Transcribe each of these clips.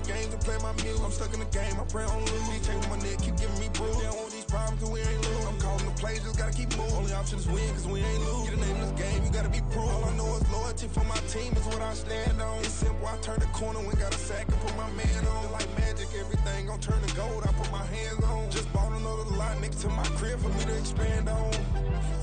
games and play my music. I'm stuck in the game, I pray on lose. These chains on my neck keep giving me bruise. They don't want these problems cause we ain't lose. I'm calling the plays, just gotta keep moving. Only option is win cause we ain't lose. Get a name in this game, you gotta be proof. All I know is loyalty for my team is what I stand on. It's simple, I turn the corner when got a sack and put my man on. Like magic, everything gon' turn to gold, I put my hands on. Just bought another lot next to my crib for me to expand on.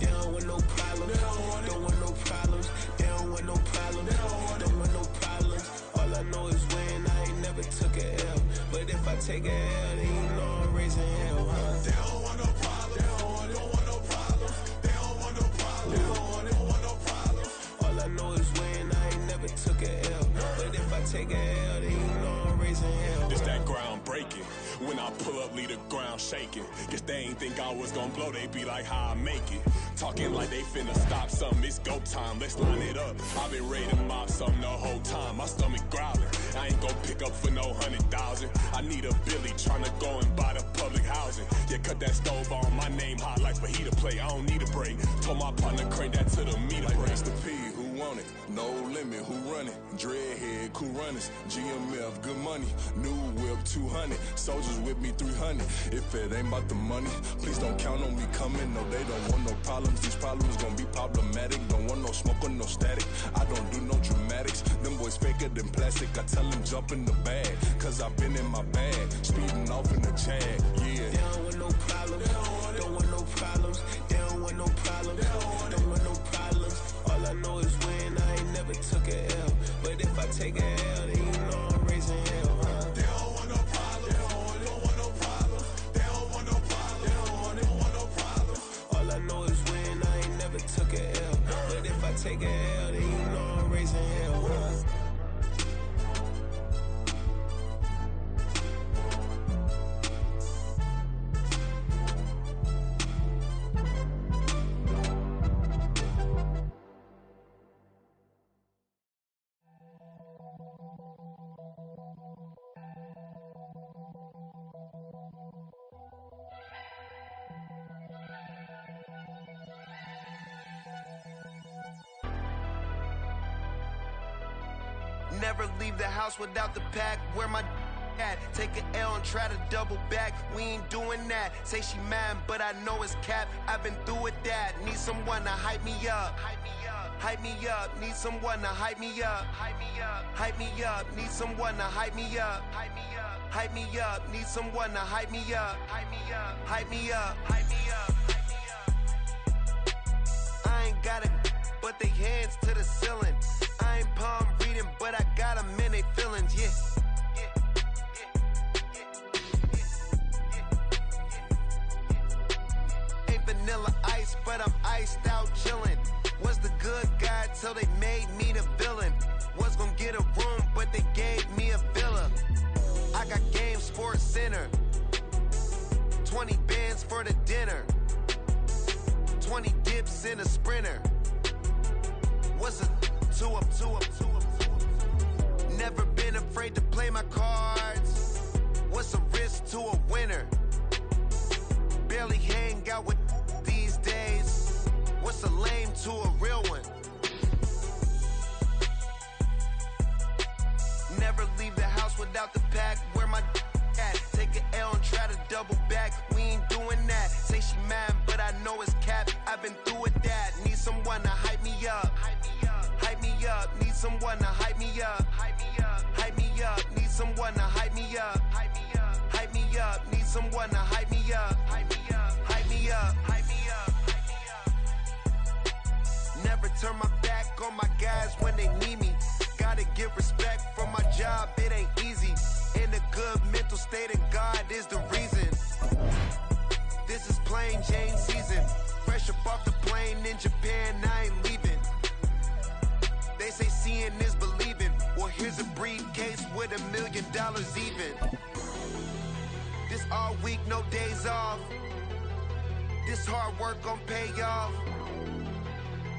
They don't want no problems, don't want no problems. They don't want no problems, don't want no problems. All I know is win, I ain't never took a L. But if I take a L, then you know I'm raising hell, huh? They don't want no problems, they don't want no problems. They don't want no problems, they don't want no problems. All I know is win, I ain't never took a L. But if I take a L, then you know I'm raising hell. It's that ground breaking. When I pull up, leave the ground shaking. Guess they ain't think I was gonna blow, they be like, how I make it. Talking like they finna stop something, it's go time, let's line it up. I've been ready to mob something the whole time, my stomach growling. I ain't gon' pick up for no 100,000. I need a Billy tryna go and buy the public housing. Yeah, cut that stove on, my name hot like fajita play. I don't need a break. Told my partner crank that to the meter break. Mr. P, who want it? No limit, who run it? Dreadhead, cool runners, GMF, good money. New whip, 200. Soldiers with me, 300. If it ain't about the money, please don't count on me coming. No, they don't want no problems. These problems gon' be problematic. Don't want no smoke or no static. I don't do no dramatics. Them boys faker than plastic. I tell them jump in the bag, cause I've been in my bag. Speeding off in the Jag, yeah. They don't want no problems, don't want no problems. They don't want no problems, don't want no problems. All I know is win, I ain't never took a L. But if I take a L, then you know I'm raising hell, huh? They don't want no problems, don't want no problems. They don't want no problems, don't want no problems. All I know is win, I ain't never took a L. But if I take a L, then you know I'm raising hell, huh? Never leave the house without the pack. Where my at? Take an L and try to double back. We ain't doing that. Say she mad, but I know it's cap. I've been through with that. Need someone to hype me up. Hype me up. Hype me up. Need someone to hype me up. Hype me up. Hype me up. Need someone to hype me up. Hype me up. Hype me up. Need someone to hype me up. Hype me up. Hype me up. Hype me up. Hype me up. I ain't got it, but they hands to the ceiling. I ain't palm reading, but I got them in they feelings, yeah. Ain't vanilla ice, but I'm iced out chillin'. Was the good guy till they made me the villain. Was gonna get a room, but they gave me a villa. I got game Sports Center. 20 bands for the dinner. 20 dips in a Sprinter. What's a two up? Never been afraid to play my cards. What's a risk to a winner? Barely hang out with these days. What's a lame to a real one? Never leave the house without the pack. Where my at? Take an L and try to double back. We ain't doing that. Say she mad, but I know it's cap. I've been through with that. Need someone to hype me up. Hype me up. Hype me up. Need someone to hype me up. Hype me up. Hype me up. Need someone to hype me up. Hype me up. Hype me up. Need someone to hype me up. Hype me up. Hype me up. Hype me up. Hype me up. Never turn my back on my guys when they need me. Gotta give respect for my job, it ain't easy. In a good mental state and God is the reason. This is plain Jane season. Fresh up off the plane in Japan, I ain't leaving. They say seeing is believing. Well, here's a briefcase with $1 million even. This all week, no days off. This hard work gon' pay off.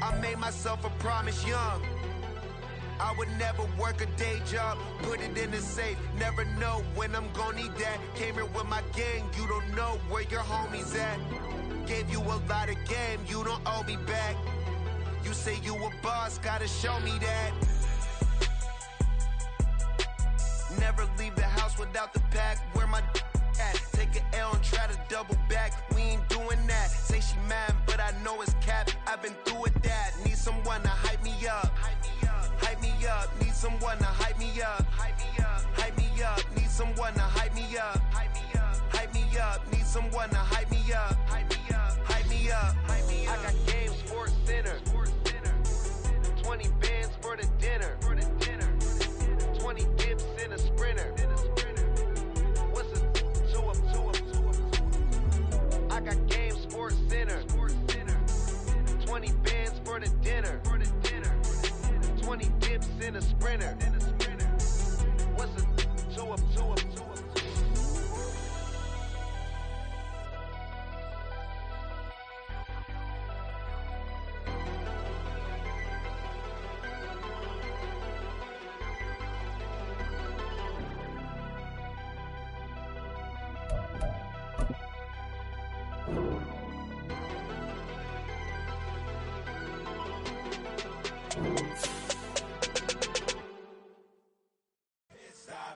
I made myself a promise young. I would never work a day job, put it in the safe. Never know when I'm gonna need that. Came here with my gang, you don't know where your homies at. Gave you a lot of game, you don't owe me back. You say you a boss, gotta show me that. Never leave the house house without the pack. Where my at? Take an L and try to double back. We ain't doing that. Say she mad, but I know it's cap. I've been through with that. Need someone to hype me up. Hype me up. Need someone to hype me up. Hype me up. Need someone to hype me up. Hype me up. Need someone to hype me up. Hype me up. I got Game Sports Center. 20 bands for the dinner. 20 dips in a sprinter. What's a I got Game Sports Center. 20 bands for the dinner. 20 dips in a sprinter. What's a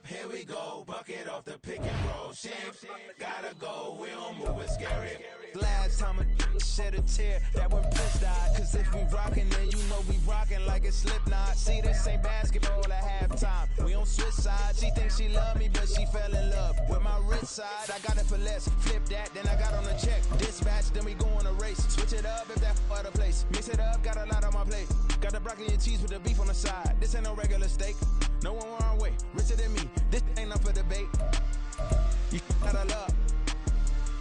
Here we go, bucket off the pick and roll. Shapes, gotta go, we don't move, it's scary. Last time a shed a tear, that when Prince died. Cause if we rockin', then you know we rockin' like a Slipknot. See, this ain't basketball at halftime. We on switch sides. She thinks she love me, but she fell in love with my rich side. I got it for less, flip that, then I got on a check. Dispatch, then we go on a race. Switch it up if that other place. Mix it up, got a lot on my plate. Got the broccoli and cheese with the beef on the side. This ain't no regular steak. No one wrong way, richer than me. This ain't up for debate. You out of love.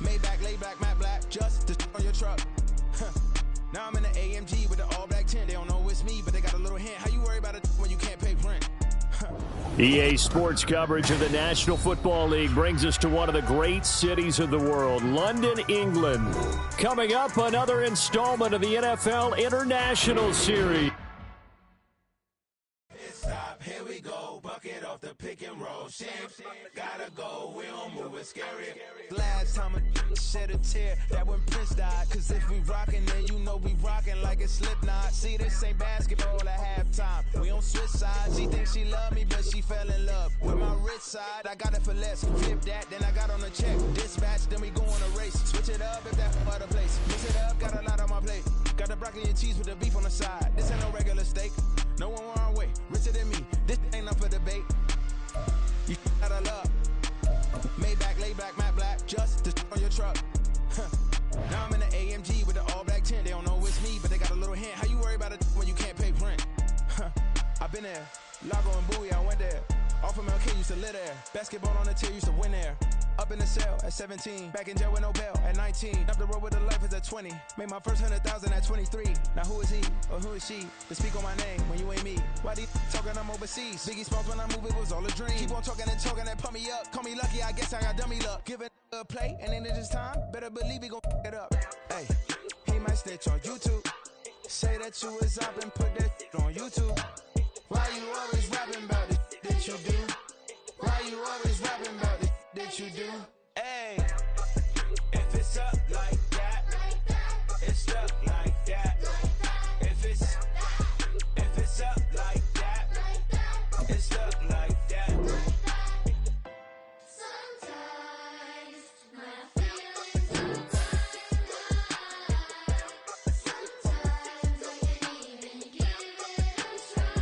Maybach, laid back, matte black, just to on your truck. Now I'm in the AMG with the all black tint. They don't know it's me, but they got a little hint. How you worry about it when you can't pay rent? EA Sports coverage of the National Football League brings us to one of the great cities of the world, London, England. Coming up, another installment of the NFL International Series. Stop, here we go, bucket off the pick and roll. Shapes, gotta go, we don't move, it's scary. Last time a shed a tear, that when Prince died. Cause if we rockin', then you know we rockin' like a Slipknot. See, this ain't basketball at halftime. We on switch sides. She thinks she love me, but she fell in love with my rich side. I got it for less, flip that, then I got on a check. Dispatch, then we go on a race. Switch it up if that other place. Mix it up, got a lot on my plate. Got the broccoli and cheese with the beef on the side. This ain't no regular steak. No one wrong way, richer than me. This ain't up for debate. You out of love. Maybach, laid back, matte black, just to on your truck. Now I'm in the AMG with the all black tint. They don't know it's me, but they got a little hint. How you worry about it when you can't pay rent? I've been there. Lago and Bowie, I went there. Off of MLK, used to live there. Basketball on the tier, used to win there. Up in the cell at 17. Back in jail with no bail at 19. Up the road with the life is at 20. Made my first 100,000 at 23. Now who is he or who is she to speak on my name when you ain't me? Why these talking I'm overseas? Biggie Smalls when I move, it was all a dream. Keep on talking and pump me up. Call me lucky, I guess I got dummy luck. Give it a play and then this time, better believe he gon' it up. Hey, he might snitch on YouTube. Say that you was up and put that on YouTube. Why you always rapping about the that you do? Why you always rapping about the that you do? Hey, if it's up like that, it's up like that. If it's up like that, it's up like that. Sometimes my feelings are sometimes I can't even give it a try.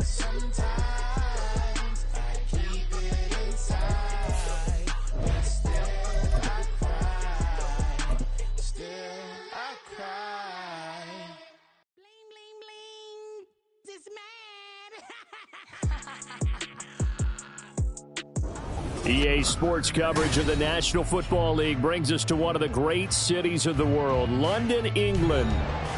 Sometimes I keep it inside, but still I cry. Still I cry. Bling, bling, bling. This mad. EA Sports coverage of the National Football League brings us to one of the great cities of the world, London, England.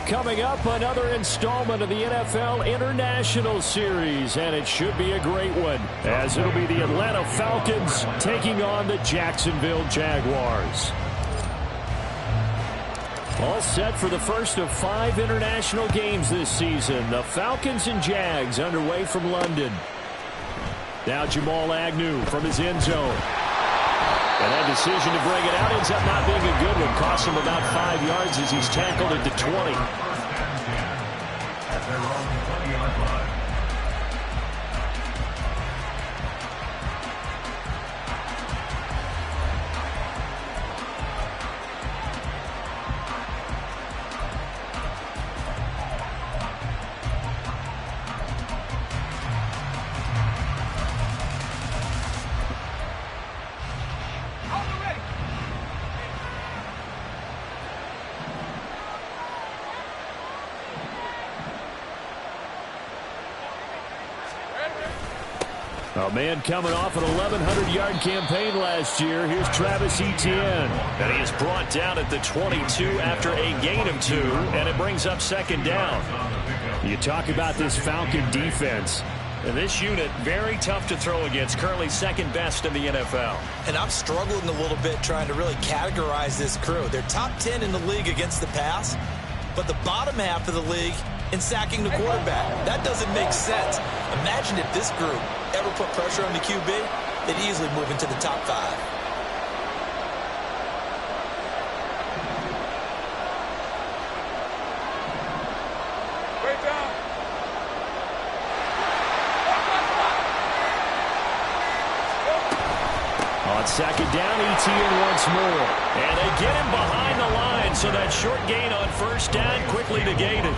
Coming up, another installment of the NFL International Series, and it should be a great one, as it'll be the Atlanta Falcons taking on the Jacksonville Jaguars. All set for the first of 5 international games this season. The Falcons and Jags underway from London. Now Jamal Agnew from his end zone. And that decision to bring it out ends up not being a good one. Costs him about 5 yards as he's tackled at the 20. A man coming off an 1,100-yard campaign last year. Here's Travis Etienne. And he is brought down at the 22 after a gain of 2, and it brings up second down. You talk about this Falcon defense. And this unit, very tough to throw against, currently second best in the NFL. And I'm struggling a little bit trying to really categorize this crew. They're top 10 in the league against the pass, but the bottom half of the league in sacking the quarterback. That doesn't make sense. Imagine if this group ever put pressure on the QB, they'd easily move into the top 5. On second down, Etienne once more. And they get him behind the line, so that short gain on first down quickly negated.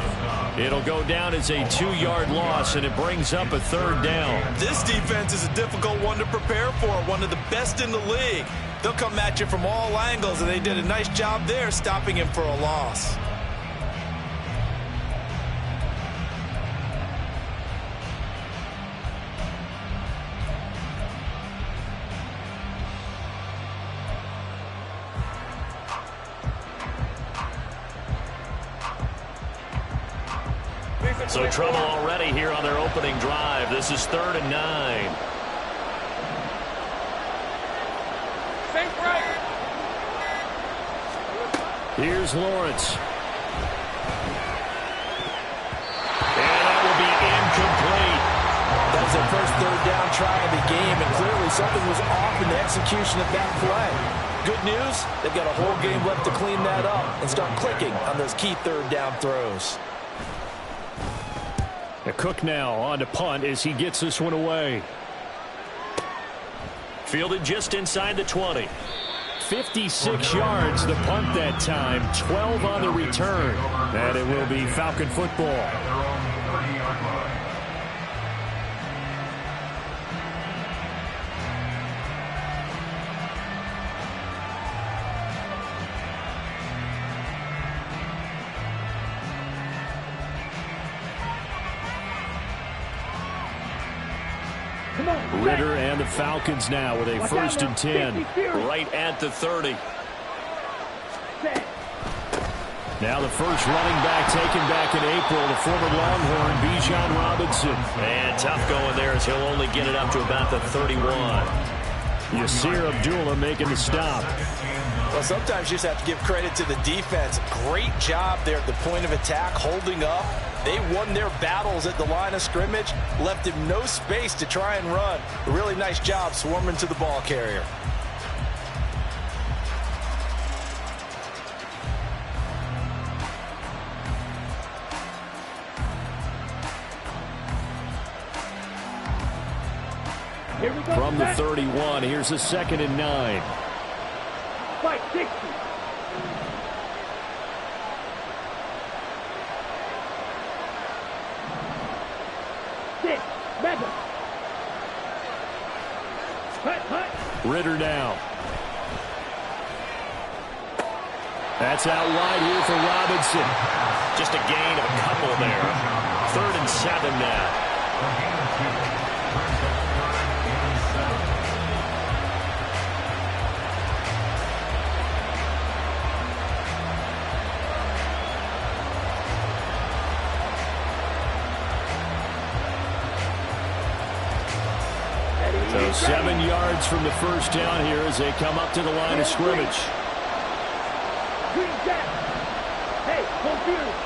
It'll go down as a 2-yard loss, and it brings up a third down. This defense is a difficult one to prepare for, one of the best in the league. They'll come at you from all angles, and they did a nice job there stopping him for a loss. So trouble already here on their opening drive. This is 3rd and 9. Here's Lawrence. And that will be incomplete. That was their first 3rd down try of the game, and clearly something was off in the execution of that play. Good news, they've got a whole game left to clean that up and start clicking on those key 3rd down throws. Cook now on to punt as he gets this one away. Fielded just inside the 20. 56 yards the punt that time, 12 on the return. And it will be Falcon football. Ritter and the Falcons now with a 1st and 10 right at the 30. Now the first running back taken back in April, the former Longhorn, Bijan Robinson. And tough going there as he'll only get it up to about the 31. Yasir Abdullah making the stop. Well, sometimes you just have to give credit to the defense. Great job there at the point of attack, holding up. They won their battles at the line of scrimmage, left him no space to try and run. A really nice job swarming to the ball carrier. From the 31, here's a 2nd and 9. Fight 60. Ritter now. That's out wide here for Robinson. Just a gain of a couple there. 3rd and 7 now. So 7 yards from the first down here as they come up to the line of scrimmage. Green Jack. Hey, confused.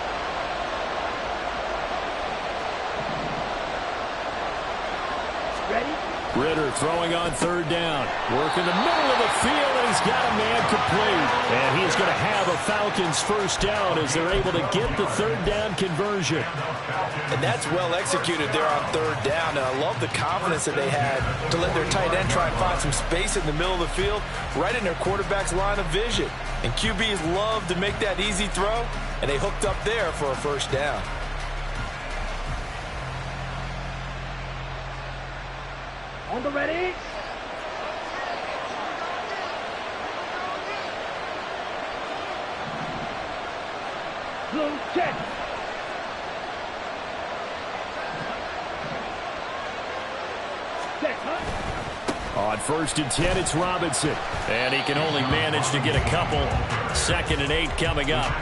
Ready? Ritter throwing on 3rd down. Work in the middle of the field, and he's got a man complete. And he's going to have a Falcons 1st down as they're able to get the 3rd down conversion. And that's well executed there on 3rd down. And I love the confidence that they had to let their tight end try and find some space in the middle of the field, right in their quarterback's line of vision. And QBs love to make that easy throw, and they hooked up there for a 1st down. On the ready? Blue check. On 1st and 10, it's Robinson. And he can only manage to get a couple. 2nd and 8 coming up.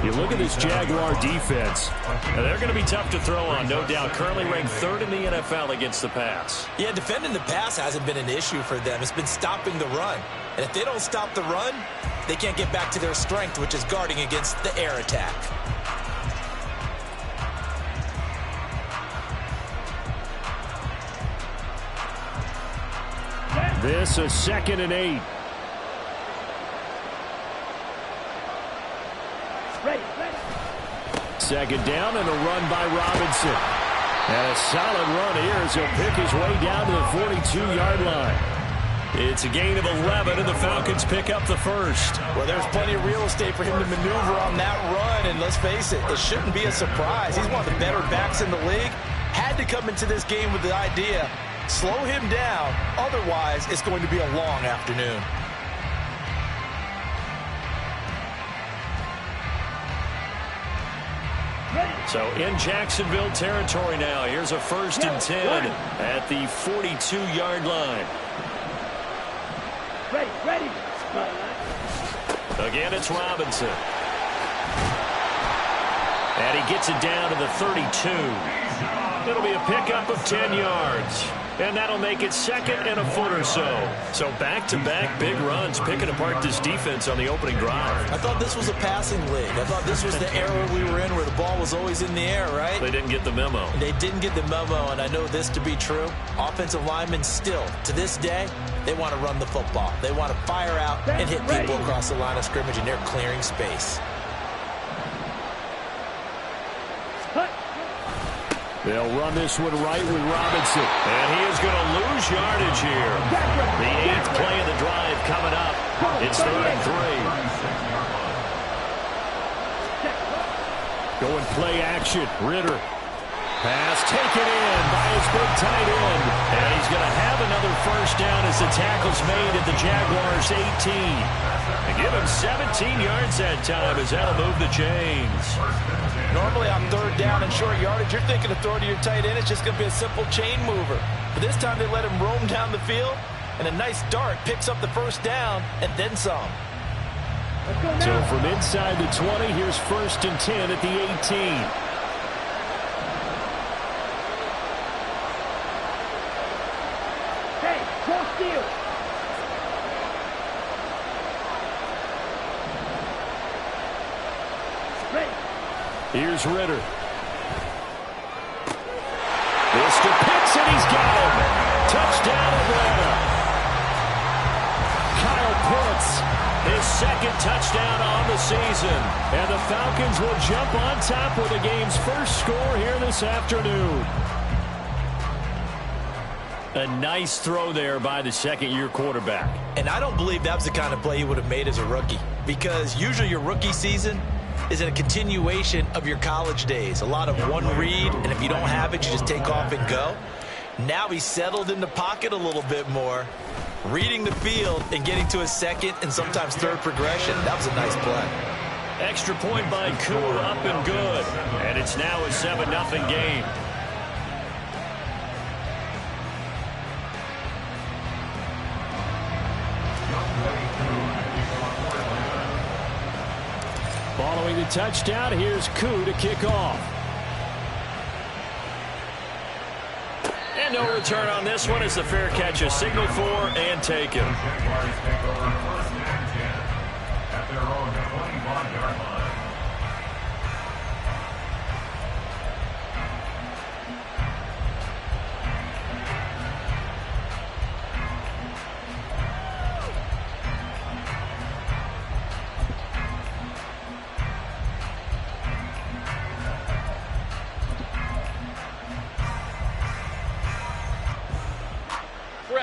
You look at this Jaguar defense. Now they're going to be tough to throw on, no doubt. Currently ranked 3rd in the NFL against the pass. Yeah, defending the pass hasn't been an issue for them. It's been stopping the run. And if they don't stop the run, they can't get back to their strength, which is guarding against the air attack. This a 2nd and 8. Second down and a run by Robinson. And a solid run here as he'll pick his way down to the 42-yard line. It's a gain of 11, and the Falcons pick up the first. Well, there's plenty of real estate for him to maneuver on that run, and let's face it, it shouldn't be a surprise. He's one of the better backs in the league. Had to come into this game with the idea, slow him down, otherwise it's going to be a long afternoon. So in Jacksonville territory now. Here's a 1st and 10 at the 42-yard line. Ready. Again, it's Robinson. And he gets it down to the 32. It'll be a pickup of 10 yards. And that'll make it 2nd and a foot or so. So back-to-back big runs, picking apart this defense on the opening drive. I thought this was a passing league. I thought this was the era we were in where the ball was always in the air, right? They didn't get the memo. They didn't get the memo, and I know this to be true. Offensive linemen still, to this day, they want to run the football. They want to fire out and hit people across the line of scrimmage, and they're clearing space. They'll run this one right with Robinson. And he is going to lose yardage here. The 8th play of the drive coming up. It's 3rd and 3. Going play action. Ritter. Pass taken in by his big tight end. And he's going to have another first down as the tackle's made at the Jaguars' 18. And give him 17 yards that time as that'll move the chains. Normally on 3rd down and short yardage, you're thinking of throwing to your tight end. It's just going to be a simple chain mover. But this time they let him roam down the field, and a nice dart picks up the first down and then some. So from inside the 20, here's 1st and 10 at the 18. Hey, cross field. Here's Ritter. This to Pitts, and he's got him. Touchdown, Atlanta. Kyle Pitts, his 2nd touchdown on the season. And the Falcons will jump on top with the game's first score here this afternoon. A nice throw there by the 2nd-year quarterback. And I don't believe that was the kind of play he would have made as a rookie, because usually your rookie season is a continuation of your college days. A lot of one read, and if you don't have it, you just take off and go. Now he's settled in the pocket a little bit more, reading the field and getting to his 2nd and sometimes 3rd progression. That was a nice play. Extra point by Koo, up and good. And it's now a 7-0 game. Following the touchdown, here's Koo to kick off. And no return on this one as the fair catch is signaled for and taken.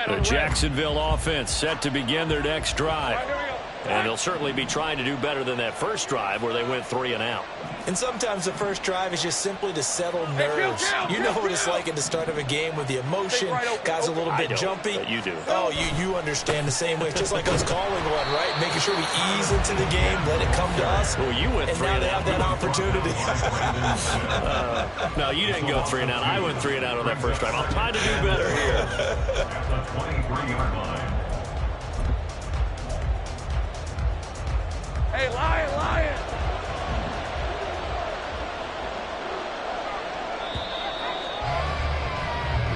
The Jacksonville offense set to begin their next drive. And they'll certainly be trying to do better than that first drive where they went 3 and out. And sometimes the first drive is just simply to settle nerves. You know what it's like at the start of a game with the emotion. Guys a little bit jumpy. But you do. Oh, you understand the same way. It's just like us calling one, right? Making sure we ease into the game, let it come to us. Well, you went 3 and and now out. they have that opportunity. No, you didn't go 3 and out. I went 3 and out on that first drive. I'm trying to do better here. the 23-yard line. Hey, Lion, Lion!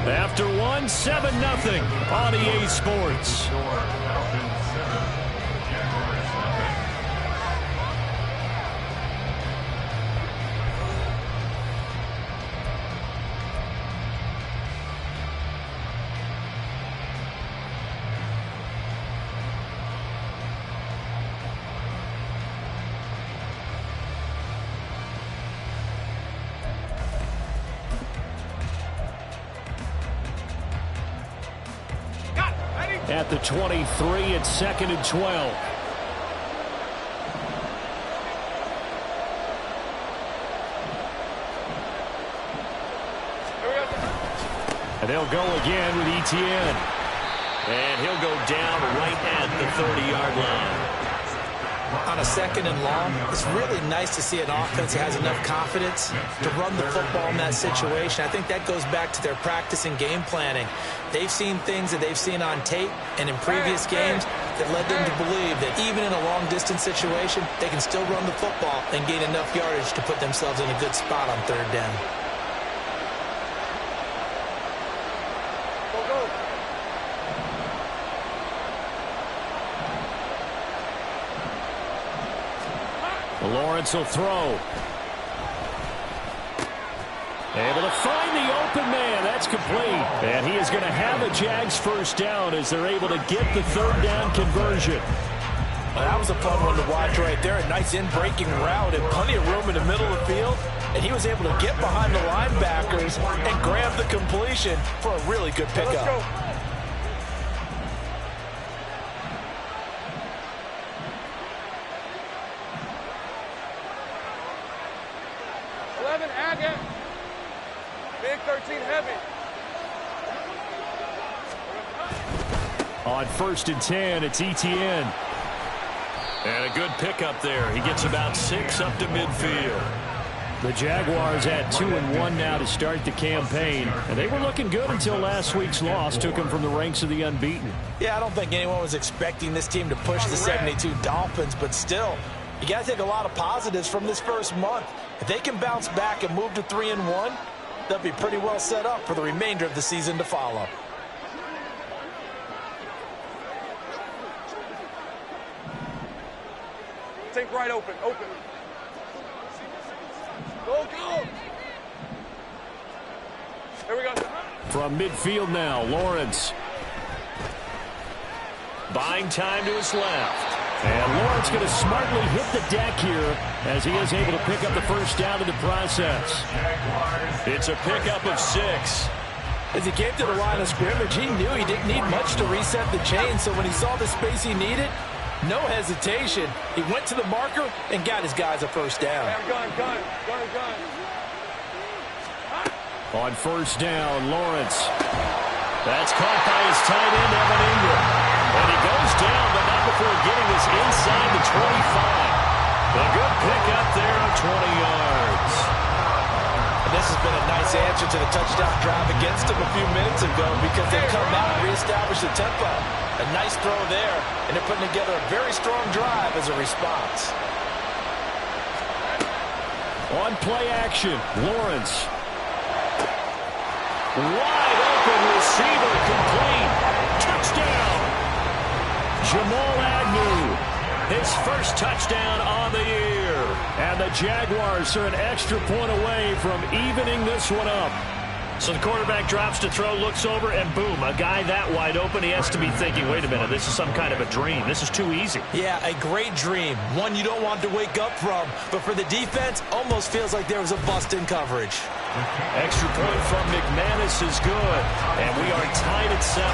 After one, 7-0 on EA Sports. At the 23, it's 2nd and 12. And they'll go again with Etienne. And he'll go down right at the 30-yard line. On a 2nd and long, it's really nice to see an offense that has enough confidence to run the football in that situation. I think that goes back to their practice and game planning. They've seen things that they've seen on tape and in previous games that led them to believe that even in a long-distance situation, they can still run the football and gain enough yardage to put themselves in a good spot on 3rd down. Lawrence will throw. Able to find the open man. That's complete. And he is going to have a Jags 1st down as they're able to get the 3rd down conversion. Well, that was a fun one to watch right there. A nice in-breaking route and plenty of room in the middle of the field. And he was able to get behind the linebackers and grab the completion for a really good pickup. On 1st and 10, it's Etienne. And a good pickup there. He gets about 6 up to midfield. The Jaguars at 2-1 now to start the campaign. And they were looking good until last week's loss took them from the ranks of the unbeaten. Yeah, I don't think anyone was expecting this team to push the 72 Dolphins, but still, you got to take a lot of positives from this first month. If they can bounce back and move to 3-1, they'll be pretty well set up for the remainder of the season to follow. Take right open, open. Go, go. Here we go. From midfield now, Lawrence. Buying time to his left. And Lawrence going to smartly hit the deck here as he is able to pick up the 1st down in the process. It's a pickup of 6. As he came to the line of scrimmage, he knew he didn't need much to reset the chain, so when he saw the space he needed, no hesitation. He went to the marker and got his guys a 1st down. Gun. On 1st down, Lawrence. That's caught by his tight end, Evan Ingram. And he goes down, but not before getting this inside the 25. A good pickup there of 20 yards. And this has been a nice answer to the touchdown drive against him a few minutes ago because they've come out and reestablished the tempo. A nice throw there, and they're putting together a very strong drive as a response. On play action, Lawrence. Wide open receiver, complete. Touchdown. Jamal Agnew, his 1st touchdown on the year. And the Jaguars are an extra point away from evening this one up. So the quarterback drops to throw, looks over, and boom, a guy that wide open, he has to be thinking, wait a minute, this is some kind of a dream. This is too easy. Yeah, a great dream. One you don't want to wake up from. But for the defense, almost feels like there was a bust in coverage. Extra point from McManus is good. And we are tied at 7.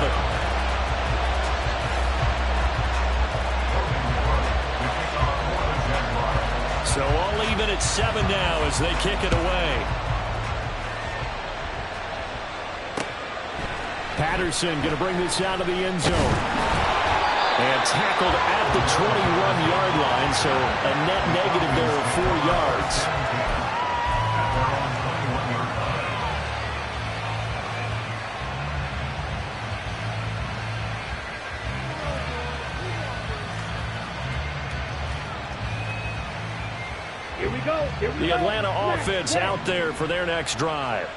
So all even at 7 now as they kick it away. Patterson going to bring this out of the end zone. And tackled at the 21-yard line, so a net negative there of 4 yards. The Atlanta offense out there for their next drive.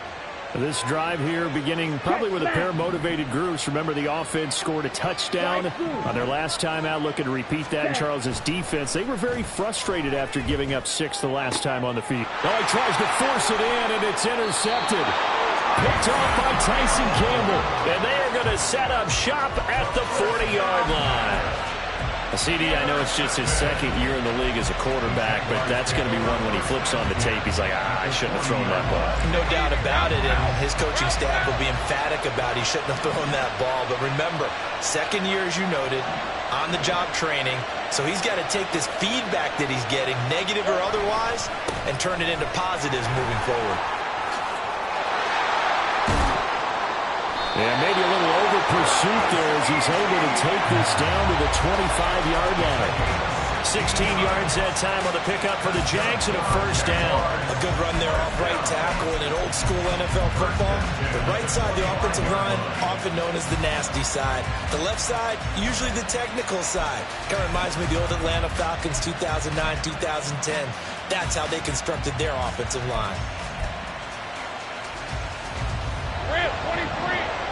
This drive here beginning probably with a pair of motivated groups. Remember, the offense scored a touchdown on their last time out, looking to repeat that in Charles's defense. They were very frustrated after giving up 6 the last time on the field. Oh, he tries to force it in, and it's intercepted. Picked off by Tyson Campbell. And they are going to set up shop at the 40-yard line. CD, I know it's just his second year in the league as a quarterback, but that's going to be one when he flips on the tape. He's like, I shouldn't have thrown that ball. No doubt about it, and his coaching staff will be emphatic about he shouldn't have thrown that ball. But remember, second year, as you noted, on-the-job training, so he's got to take this feedback that he's getting, negative or otherwise, and turn it into positives moving forward. Yeah, maybe a little over-pursuit there as he's able to take this down to the 25-yard line. 16 yards that time on the pickup for the Jags and a first down. A good run there off right tackle in an old-school NFL football. The right side, the offensive line, often known as the nasty side. The left side, usually the technical side. Kind of reminds me of the old Atlanta Falcons 2009, 2010. That's how they constructed their offensive line. Rip, 23.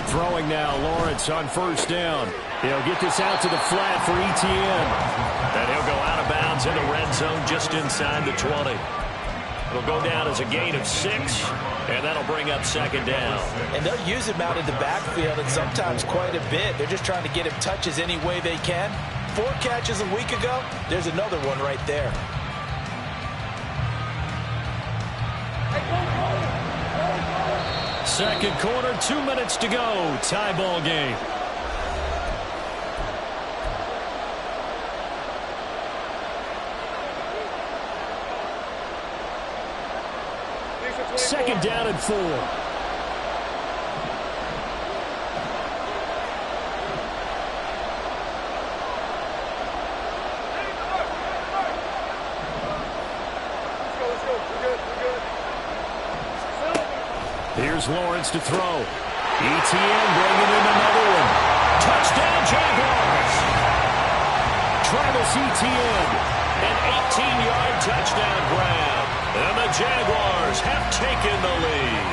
Throwing now, Lawrence on first down. He'll get this out to the flat for Etienne. And he'll go out of bounds in the red zone just inside the 20. It'll go down as a gain of 6, and that'll bring up second down. And they'll use him out in the backfield, and sometimes quite a bit. They're just trying to get him touches any way they can. 4 catches a week ago. There's another one right there. Second quarter, 2 minutes to go. Tie ball game. Second down and 4. Here's Lawrence to throw. Etienne bringing in another one. Touchdown, Jaguars. Travis Etienne, an 18-yard touchdown grab. And the Jaguars have taken the lead.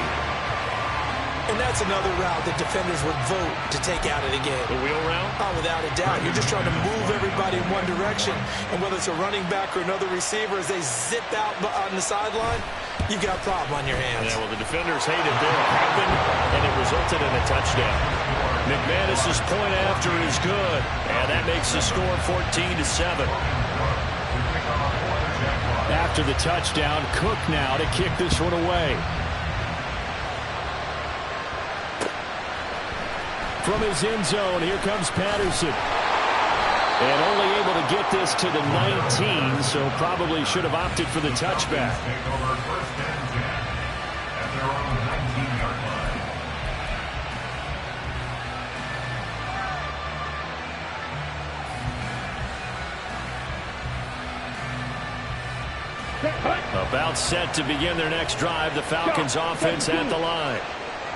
And that's another route that defenders would vote to take out of the game. The wheel route? Oh, without a doubt. You're just trying to move everybody in one direction. And whether it's a running back or another receiver, as they zip out on the sideline, you got a problem on your hands. Yeah, well, the defenders hated that it happened, and it resulted in a touchdown. McManus's point after is good, and that makes the score 14-7. After the touchdown, Cook now to kick this one away. From his end zone, here comes Patterson. And only able to get this to the 19, so probably should have opted for the touchback. About set to begin their next drive, the Falcons offense at the line.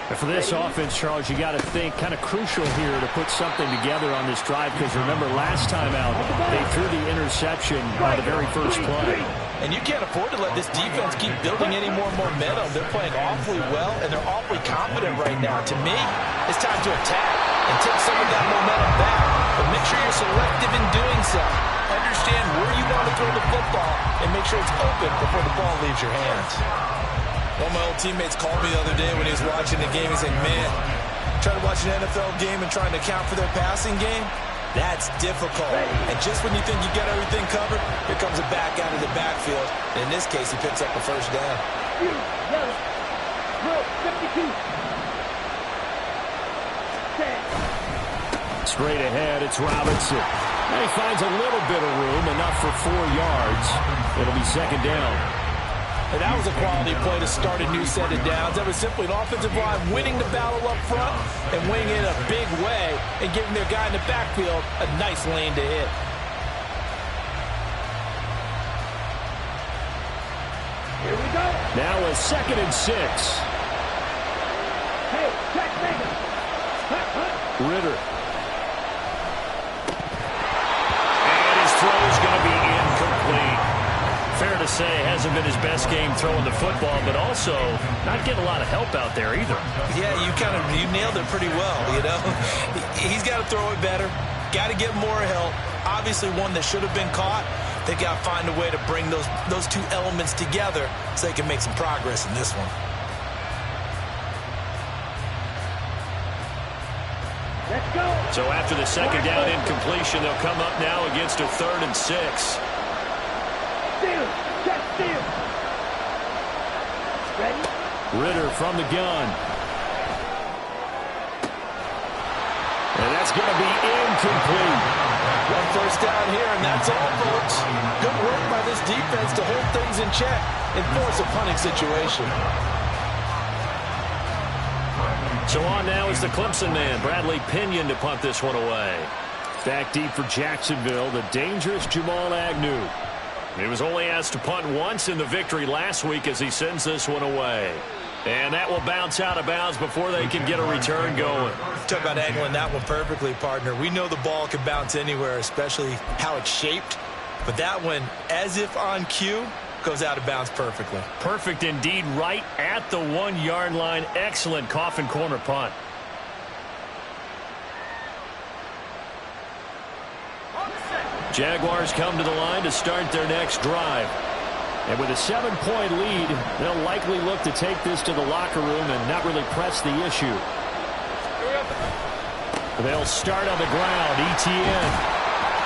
And for this offense, Charles, you got to think kind of crucial here to put something together on this drive, because remember last time out, they threw the interception on the very first play. And you can't afford to let this defense keep building any more momentum. They're playing awfully well, and they're awfully confident right now. To me, it's time to attack and take some of that momentum back. But make sure you're selective in doing so. Understand where you want to throw the football and make sure it's open before the ball leaves your hands. One of my old teammates called me the other day when he was watching the game. He said, man, trying to watch an NFL game and trying to account for their passing game, that's difficult. And just when you think you got everything covered, here comes a back out of the backfield. And in this case, he picks up a first down. Straight ahead, it's Robinson. And he finds a little bit of room, enough for 4 yards. It'll be second down. And that was a quality play to start a new set of downs. That was simply an offensive line winning the battle up front and winning it a big way and giving their guy in the backfield a nice lane to hit. Now a 2nd and 6. Hey, check, nigga. Ritter. And his throw is going to be incomplete. Fair to say, hasn't been his best game throwing the football, but also not getting a lot of help out there either. Yeah, you nailed it pretty well, you know. He's got to throw it better. Got to get more help. Obviously one that should have been caught. They got to find a way to bring those two elements together so they can make some progress in this one. Let's go. So after the 2nd down incompletion, they'll come up now against a 3rd and 6. Steal. Check, steal. Ready? Ritter from the gun. And that's going to be incomplete. One first down here, and that's all, folks. Good work by this defense to hold things in check and force a punting situation. So on now is the Clemson man, Bradley Pinion, to punt this one away. Back deep for Jacksonville, the dangerous Jamal Agnew. He was only asked to punt once in the victory last week as he sends this one away. And that will bounce out of bounds before they can get a return going. Talk about angling that one perfectly, partner. We know the ball can bounce anywhere, especially how it's shaped. But that one, as if on cue, goes out of bounds perfectly. Perfect indeed, right at the 1-yard line. Excellent coffin corner punt. Jaguars come to the line to start their next drive. And with a 7-point lead, they'll likely look to take this to the locker room and not really press the issue. They'll start on the ground, Etienne.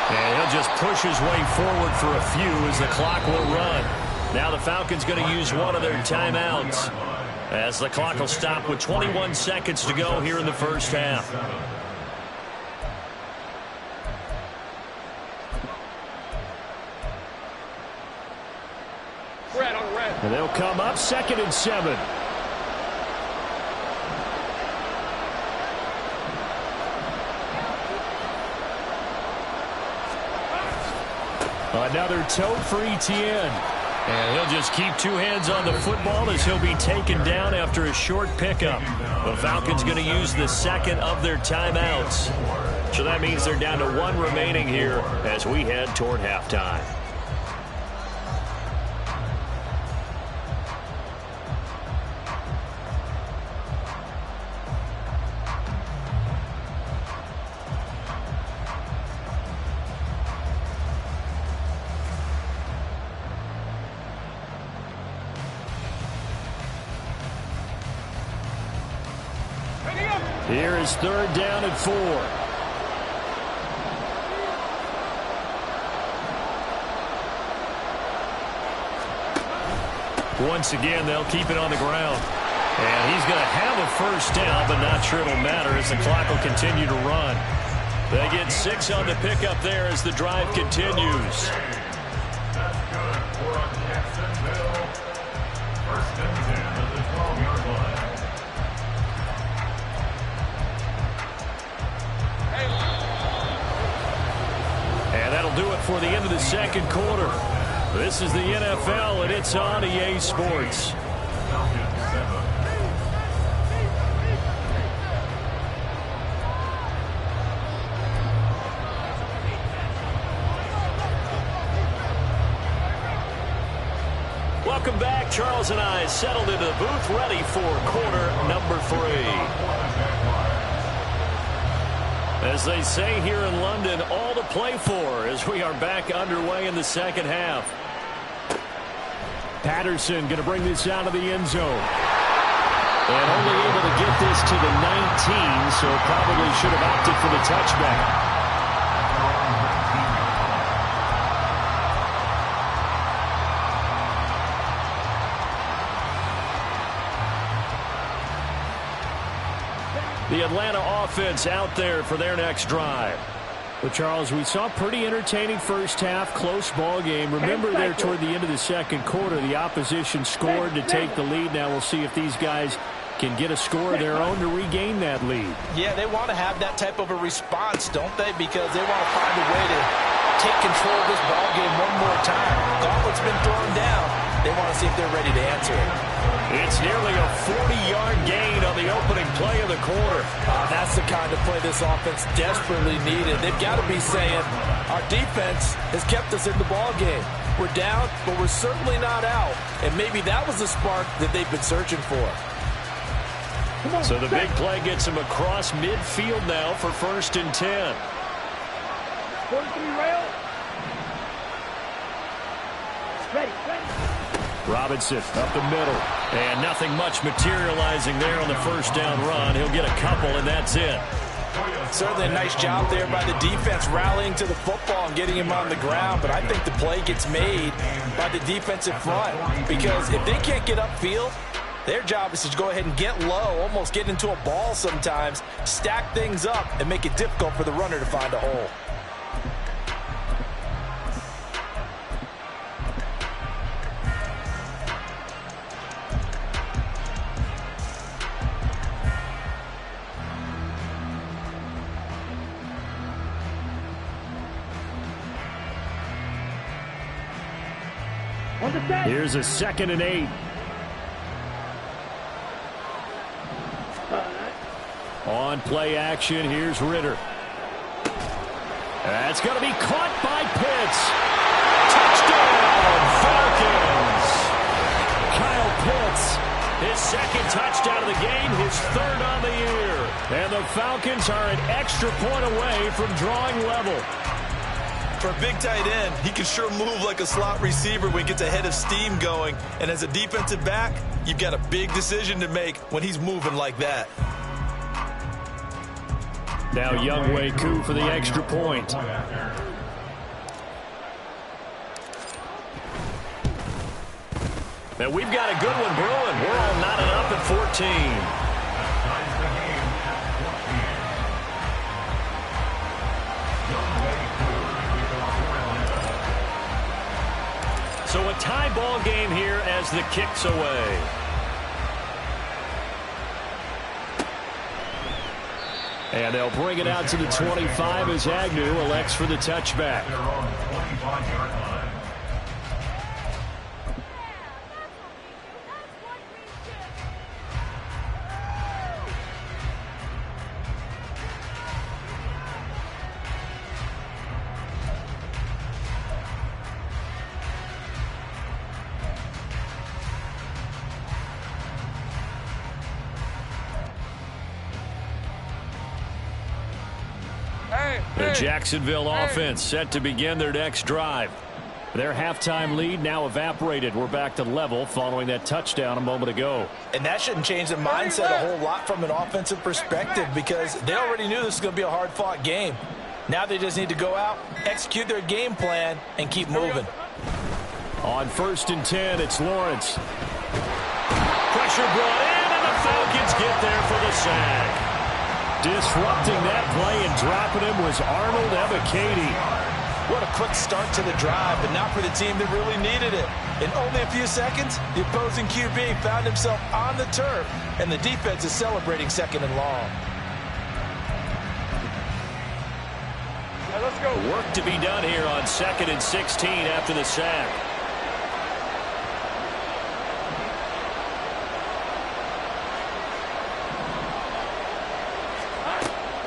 And he'll just push his way forward for a few as the clock will run. Now the Falcons going to use one of their timeouts as the clock will stop with 21 seconds to go here in the first half. Red on red. And they'll come up 2nd and 7. Another tote for Etienne. And he'll just keep two hands on the football as he'll be taken down after a short pickup. The Falcons going to use the 2nd of their timeouts. So that means they're down to 1 remaining here as we head toward halftime. Here is 3rd down and 4. Once again, they'll keep it on the ground. And he's going to have a first down, but not sure it'll matter as the clock will continue to run. They get 6 on the pickup there as the drive continues. That's good for Jacksonville. First and 10 at the 12-yard line. And that'll do it for the end of the second quarter. This is the NFL, and it's on EA Sports. Welcome back. Charles and I settled into the booth, ready for quarter number 3. As they say here in London, all to play for as we are back underway in the second half. Patterson going to bring this out of the end zone. And only able to get this to the 19, so probably should have opted for the touchback. The Atlanta offense out there for their next drive. Well, Charles, we saw a pretty entertaining first half, close ball game. Remember there toward the end of the second quarter, the opposition scored to take the lead. Now we'll see if these guys can get a score of their own to regain that lead. Yeah, they want to have that type of a response, don't they? Because they want to find a way to take control of this ball game one more time. Gauntlet's been thrown down. They want to see if they're ready to answer it. It's nearly a 40-yard gain on the opening play of the quarter. That's the kind of play this offense desperately needed. They've got to be saying, our defense has kept us in the ball game. We're down, but we're certainly not out. And maybe that was the spark that they've been searching for. So the big play gets him across midfield now for 1st and 10. 43 rail. Ready. Robinson up the middle. And nothing much materializing there on the first down run. He'll get a couple, and that's it. Certainly a nice job there by the defense rallying to the football and getting him on the ground. But I think the play gets made by the defensive front. Because if they can't get upfield, their job is to go ahead and get low, almost get into a ball sometimes, stack things up, and make it difficult for the runner to find a hole. Here's a 2nd and 8. On play action, here's Ritter. That's going to be caught by Pitts. Touchdown, Falcons! Kyle Pitts, his 2nd touchdown of the game, his 3rd on the year. And the Falcons are an extra point away from drawing level. For a big tight end, he can sure move like a slot receiver when he gets a head of steam going. And as a defensive back, you've got a big decision to make when he's moving like that. Now Younghoe Koo for the extra point. And we've got a good one brewing. We're all knotted up at 14. So a tie ball game here as the kick's away. And they'll bring it out to the 25 as Agnew elects for the touchback. The Jacksonville offense set to begin their next drive. Their halftime lead now evaporated. We're back to level following that touchdown a moment ago. And that shouldn't change the mindset a whole lot from an offensive perspective because they already knew this was going to be a hard-fought game. Now they just need to go out, execute their game plan, and keep moving. On 1st and 10, it's Lawrence. Pressure brought in, and the Falcons get there for the sack. Disrupting that play and dropping him was Arnold Ebiketie. What a quick start to the drive, but not for the team that really needed it. In only a few seconds, the opposing QB found himself on the turf, and the defense is celebrating 2nd and long. Let's go. Work to be done here on 2nd and 16 after the sack.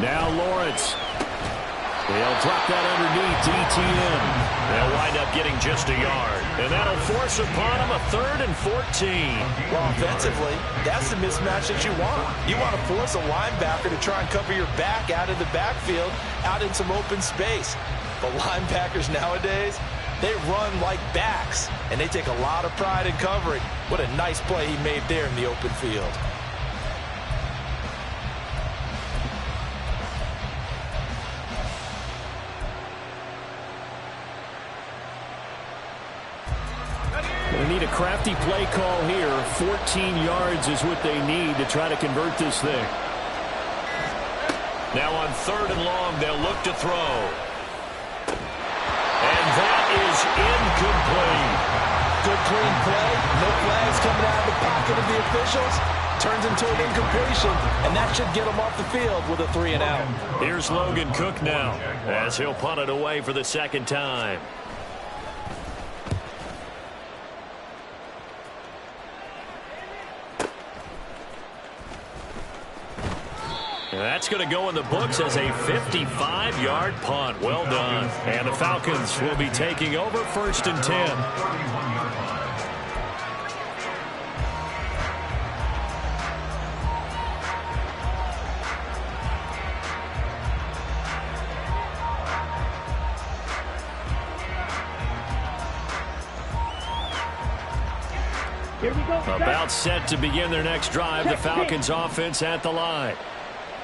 Now Lawrence. They'll drop that underneath to ETN. They'll wind up getting just a yard. And that'll force upon them a 3rd and 14. Well, offensively, that's the mismatch that you want. You want to force a linebacker to try and cover your back out of the backfield, out in some open space. But linebackers nowadays, they run like backs, and they take a lot of pride in covering. What a nice play he made there in the open field. They need a crafty play call here. 14 yards is what they need to try to convert this thing. Now on 3rd and long, they'll look to throw. And that is incomplete. Good clean play. No flags coming out of the pocket of the officials. Turns into an incompletion, and that should get them off the field with a 3 and out. Here's Logan Cook now as he'll punt it away for the 2nd time. And that's going to go in the books as a 55-yard punt. Well done. And the Falcons will be taking over 1st and 10. About set to begin their next drive. The Falcons offense at the line.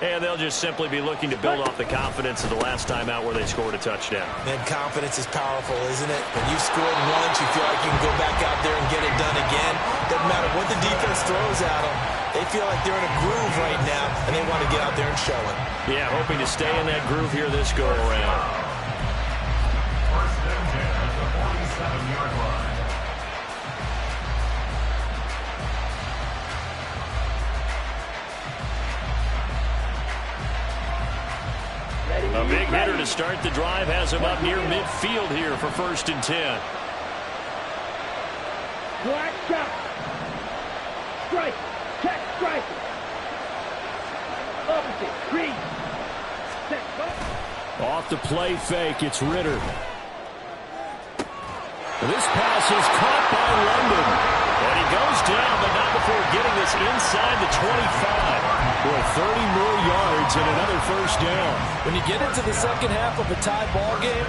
And they'll just simply be looking to build off the confidence of the last time out where they scored a touchdown. Man, confidence is powerful, isn't it? When you've scored once, you feel like you can go back out there and get it done again. Doesn't matter what the defense throws at them. They feel like they're in a groove right now, and they want to get out there and show it. Yeah, hoping to stay in that groove here this go-around. 1st and 10 at the 47-yard line. A big hitter to start the drive has him up near midfield here for 1st and 10. Black shot. Strike. Check. Strike. Opposite. Green. Set. Off the play fake, it's Ritter. This pass is caught by London. And he goes down, but not before getting this inside the 25. Boy, 30 more yards and another 1st down. When you get into the second half of a tie ball game,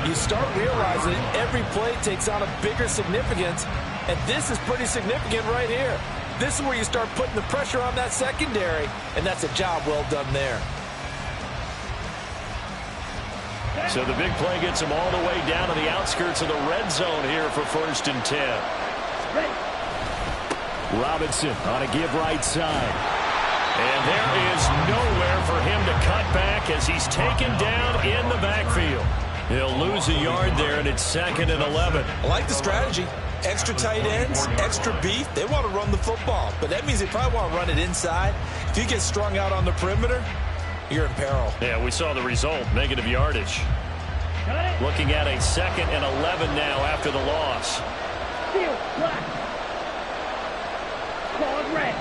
you start realizing every play takes on a bigger significance, and this is pretty significant right here. This is where you start putting the pressure on that secondary, and that's a job well done there. So the big play gets him all the way down to the outskirts of the red zone here for 1st and 10. Robinson on a give right side. And there is nowhere for him to cut back as he's taken down in the backfield. He'll lose a yard there, and it's 2nd and 11. I like the strategy. Extra tight ends, extra beef. They want to run the football, but that means they probably want to run it inside. If you get strung out on the perimeter, you're in peril. Yeah, we saw the result, negative yardage. Looking at a 2nd and 11 now after the loss. Field black. Claws red.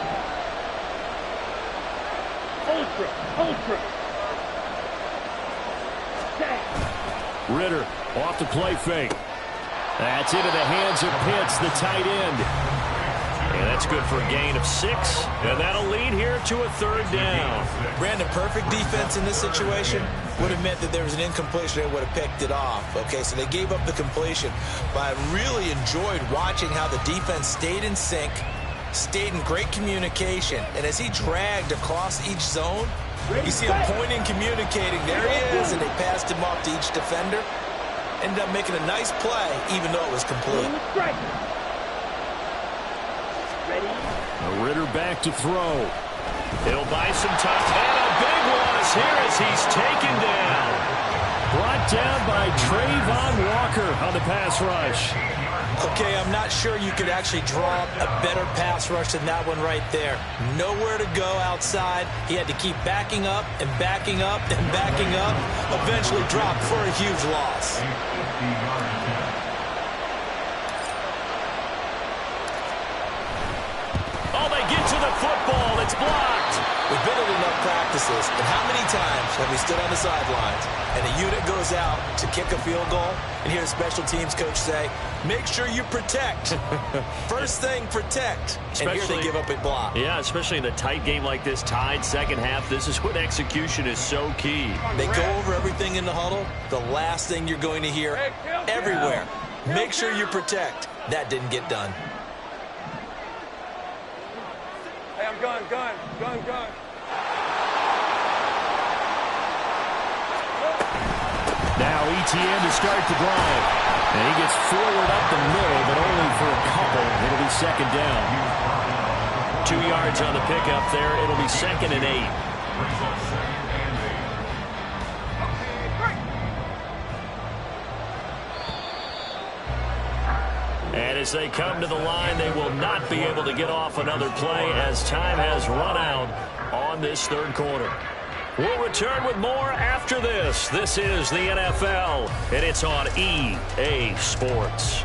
Ultra. Set. Ritter off the play fake. That's into the hands of Pitts, the tight end. And that's good for a gain of 6. And that'll lead here to a 3rd down. Brandon, perfect defense in this situation would have meant that there was an incompletion. They would have picked it off. Okay, so they gave up the completion. But I really enjoyed watching how the defense stayed in sync, stayed in great communication. And as he dragged across each zone, you see him pointing, communicating. There he is, and they passed him off to each defender. Ended up making a nice play, even though it was complete. Ritter back to throw. He'll buy some time. And a big one is here as he's taken down. Brought down by Trayvon Walker on the pass rush. Okay, I'm not sure you could actually draw a better pass rush than that one right there. Nowhere to go outside. He had to keep backing up and backing up and backing up. Eventually dropped for a huge loss. Oh, they get to the football. It's blocked. We've been in enough practices, and how many times have we stood on the sidelines and a unit goes out to kick a field goal and hear a special teams coach say, make sure you protect. First thing, protect. And here they give up a block. Yeah, especially in a tight game like this, tied second half. This is when execution is so key. They go over everything in the huddle. The last thing you're going to hear everywhere, make sure you protect. That didn't get done. Hey, I'm gun. Now ETN to start the drive. And he gets forward up the middle, but only for a couple. It'll be 2nd down. 2 yards on the pickup there. It'll be 2nd and 8. And as they come to the line, they will not be able to get off another play as time has run out on this 3rd quarter. We'll return with more after this. This is the NFL, and it's on EA Sports.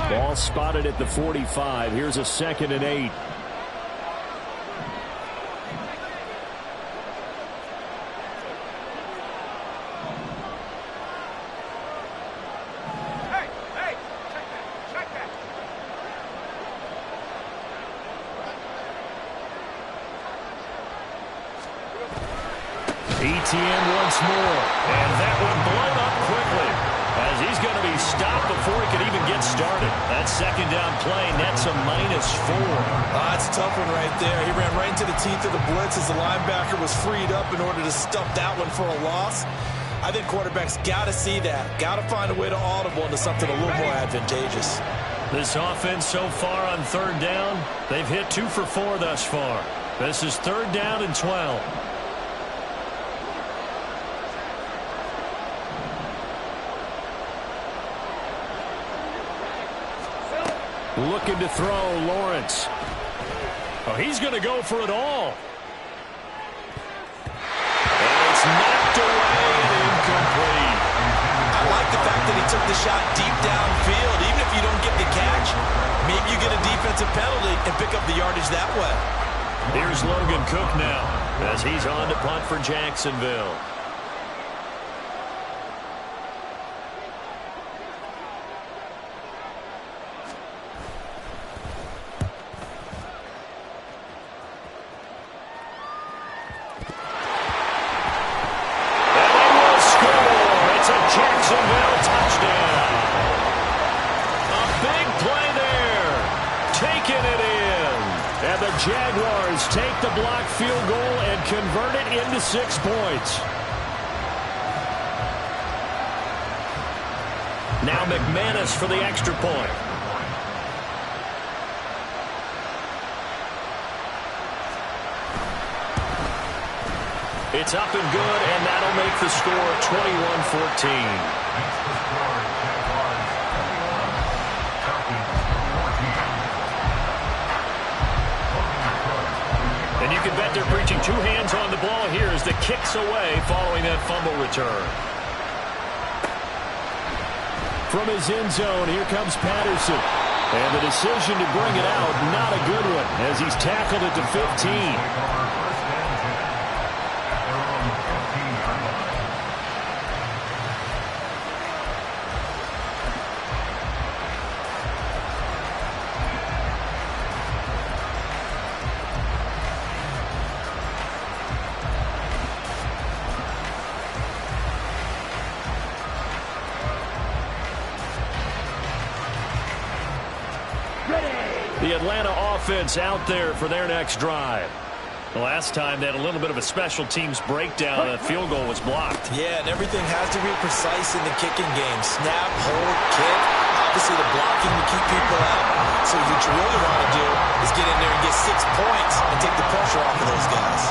Ball spotted at the 45. Here's a 2nd and 8. ETN once more, and that one blown up quickly as he's going to be stopped before he could even get started. That 2nd down play nets a -4. That's a tough one right there. He ran right into the teeth of the blitz as the linebacker was freed up in order to stuff that one for a loss. I think quarterbacks got to see that. Got to find a way to audible into something a little more advantageous. This offense so far on 3rd down, they've hit 2 for 4 thus far. This is 3rd down and 12. Looking to throw, Lawrence. Oh, he's going to go for it all. And it's knocked away and incomplete. I like the fact that he took the shot deep downfield. Even if you don't get the catch, maybe you get a defensive penalty and pick up the yardage that way. Here's Logan Cook now as he's on to punt for Jacksonville. Jacksonville touchdown. A big play there. Taking it in. And the Jaguars take the blocked field goal and convert it into 6 points. Now McManus for the extra point. It's up and good, and that'll make the score 21-14. And you can bet they're preaching 2 hands on the ball here as the kick's away following that fumble return. From his end zone, here comes Patterson. And the decision to bring it out, not a good one, as he's tackled it to 15. The Atlanta offense out there for their next drive. The last time they had a little bit of a special teams breakdown. A field goal was blocked. Yeah, and everything has to be precise in the kicking game. Snap, hold, kick. Obviously the blocking to keep people out. So what you really want to do is get in there and get 6 points and take the pressure off of those guys.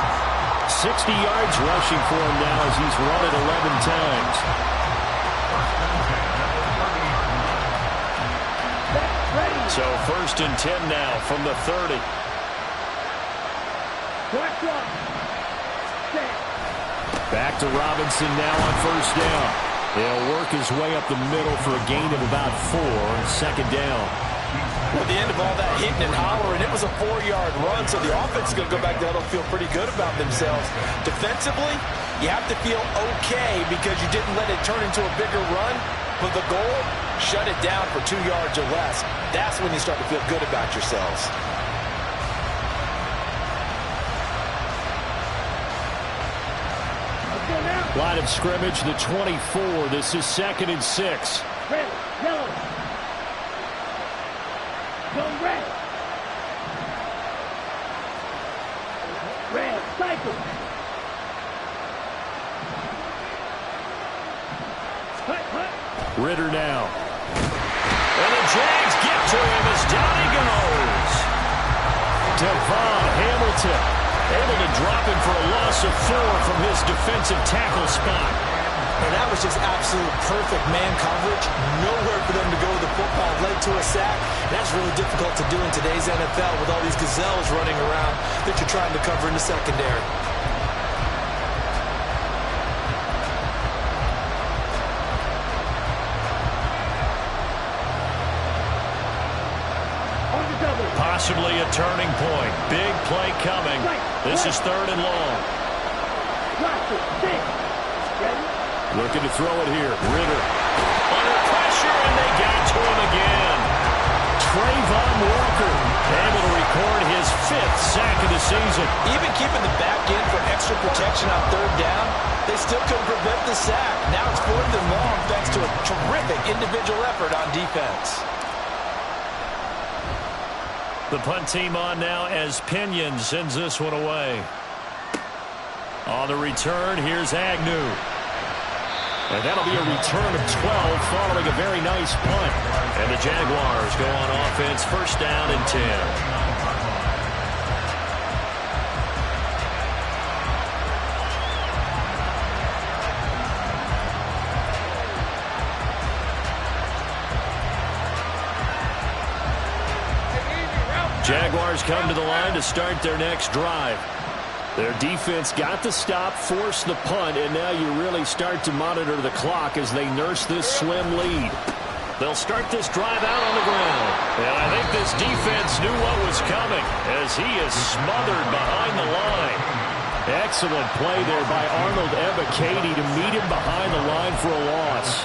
60 yards rushing for him now as he's run it 11 times. So 1st and 10 now from the 30. Back to Robinson now on 1st down. He'll work his way up the middle for a gain of about 4. 2nd down. Well, at the end of all that hitting and hollering, it was a 4-yard run, so the offense is going to go back there and feel pretty good about themselves. Defensively, you have to feel okay because you didn't let it turn into a bigger run. But the goal, shut it down for 2 yards or less. That's when you start to feel good about yourselves. Line of scrimmage, the 24. This is 2nd and 6. Red, yellow. Go red. Red, cycle. Ritter now. And the Jags get to him as down he goes. Devon Hamilton able to drop him for a loss of 4 from his defensive tackle spot. And that was just absolute perfect man coverage. Nowhere for them to go with the football. Led to a sack. That's really difficult to do in today's NFL with all these gazelles running around that you're trying to cover in the secondary. Possibly a turning point. Big play coming. This is 3rd and long. Looking to throw it here. Ritter. Under pressure, and they got to him again. Trayvon Walker able to record his 5th sack of the season. Even keeping the back end for extra protection on 3rd down, they still couldn't prevent the sack. Now it's 4th and long thanks to a terrific individual effort on defense. The punt team on now as Pinion sends this one away. On the return, here's Agnew. And that'll be a return of 12 following a very nice punt. And the Jaguars go on offense, 1st down and 10. Jaguars come to the line to start their next drive. Their defense got the stop, forced the punt, and now you really start to monitor the clock as they nurse this slim lead. They'll start this drive out on the ground. And I think this defense knew what was coming as he is smothered behind the line. Excellent play there by Arnold Ebiketie to meet him behind the line for a loss.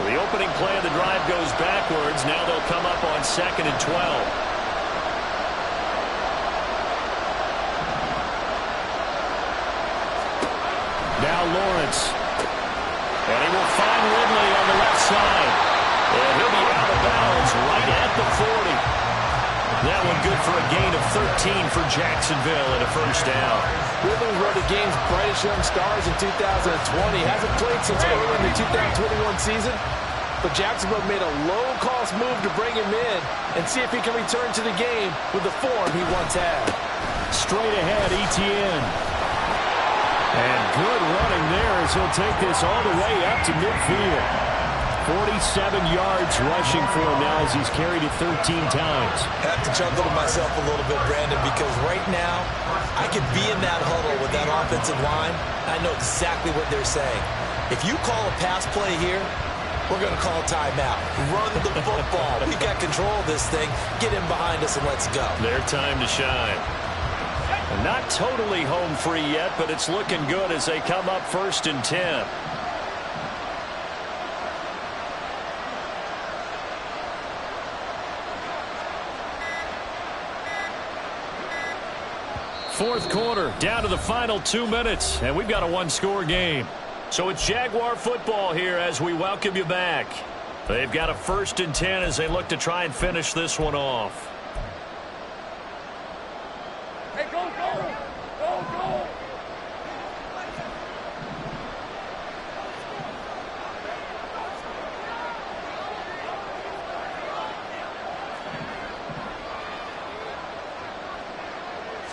The opening play of the drive goes backwards. Now they'll come up on 2nd and 12. Now Lawrence. And he will find Ridley on the left side. And he'll be out of bounds right at the 40. That one good for a gain of 13 for Jacksonville and a 1st down. Ridley was one of the game's brightest young stars in 2020. Hasn't played since early in the 2021 season. But Jacksonville made a low-cost move to bring him in and see if he can return to the game with the form he once had. Straight ahead, Etienne. And good running there as he'll take this all the way up to midfield. 47 yards rushing for him now as he's carried it 13 times. I have to chuckle to myself a little bit, Brandon, because right now I could be in that huddle with that offensive line. I know exactly what they're saying. If you call a pass play here, we're going to call a timeout. Run the football. We got control of this thing. Get in behind us and let's go. Their time to shine. Not totally home free yet, but it's looking good as they come up 1st and 10. Fourth quarter, down to the final 2 minutes, and we've got a 1-score game. So it's Jaguar football here as we welcome you back. They've got a 1st and 10 as they look to try and finish this one off. Hey, go, go! Go, go!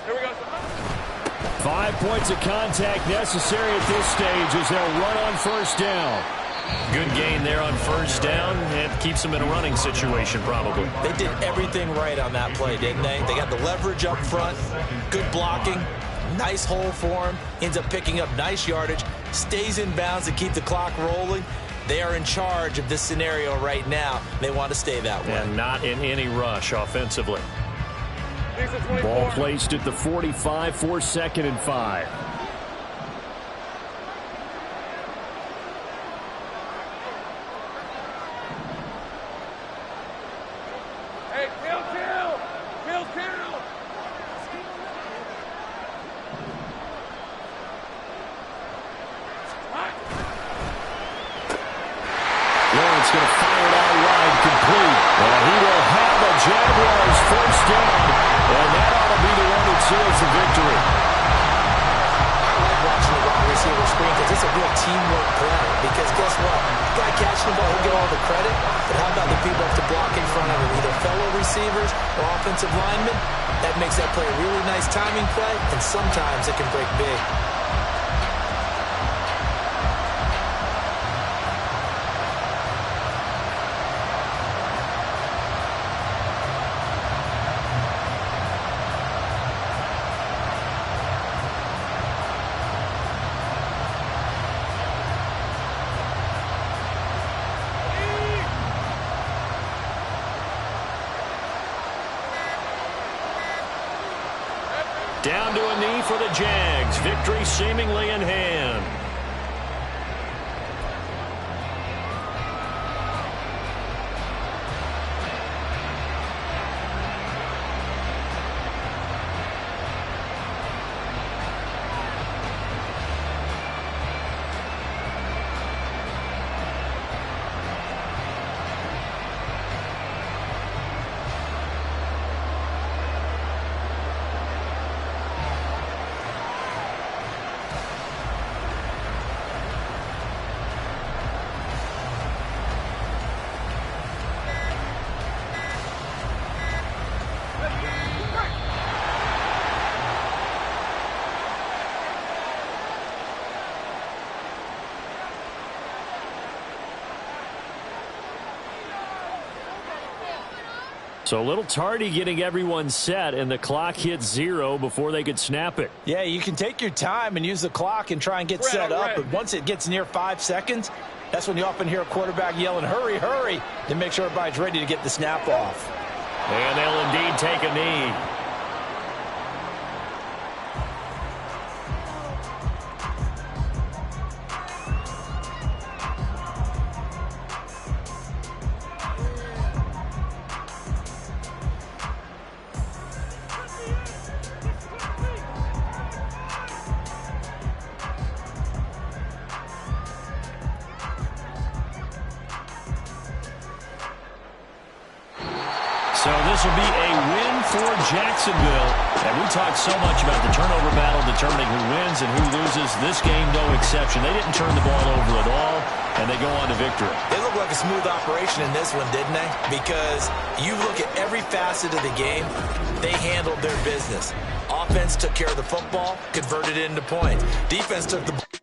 Here we go. 5 points of contact necessary at this stage as they'll run on 1st down. Good gain there on 1st down and keeps them in a running situation probably. They did everything right on that play, didn't they? They got the leverage up front, good blocking, nice hole for him, ends up picking up nice yardage, stays in bounds to keep the clock rolling. They are in charge of this scenario right now. They want to stay that way. And not in any rush offensively. Ball placed at the 45 for 2nd and 5. Hey, kill! Kill, kill! Lawrence going to fire it out wide, complete. And he will have a Jaguars 1st down. And that ought to be the one that seals the victory. I like watching the wide receiver screen because it's a real teamwork play. Because guess what? The guy catching the ball will get all the credit. But how about the people have to block in front of him? Either fellow receivers or offensive linemen. That makes that play a really nice timing play. And sometimes it can break big. Down to a knee for the Jags. Victory seemingly in hand. So a little tardy getting everyone set, and the clock hit 0 before they could snap it. Yeah, you can take your time and use the clock and try and get set up, but once it gets near 5 seconds, that's when you often hear a quarterback yelling, hurry, hurry, to make sure everybody's ready to get the snap off. And they'll indeed take a knee. So this will be a win for Jacksonville. And we talked so much about the turnover battle determining who wins and who loses. This game, no exception. They didn't turn the ball over at all, and they go on to victory. They look like a smooth operation in this one, didn't they? Because you look at every facet of the game, they handled their business. Offense took care of the football, converted it into points. Defense took the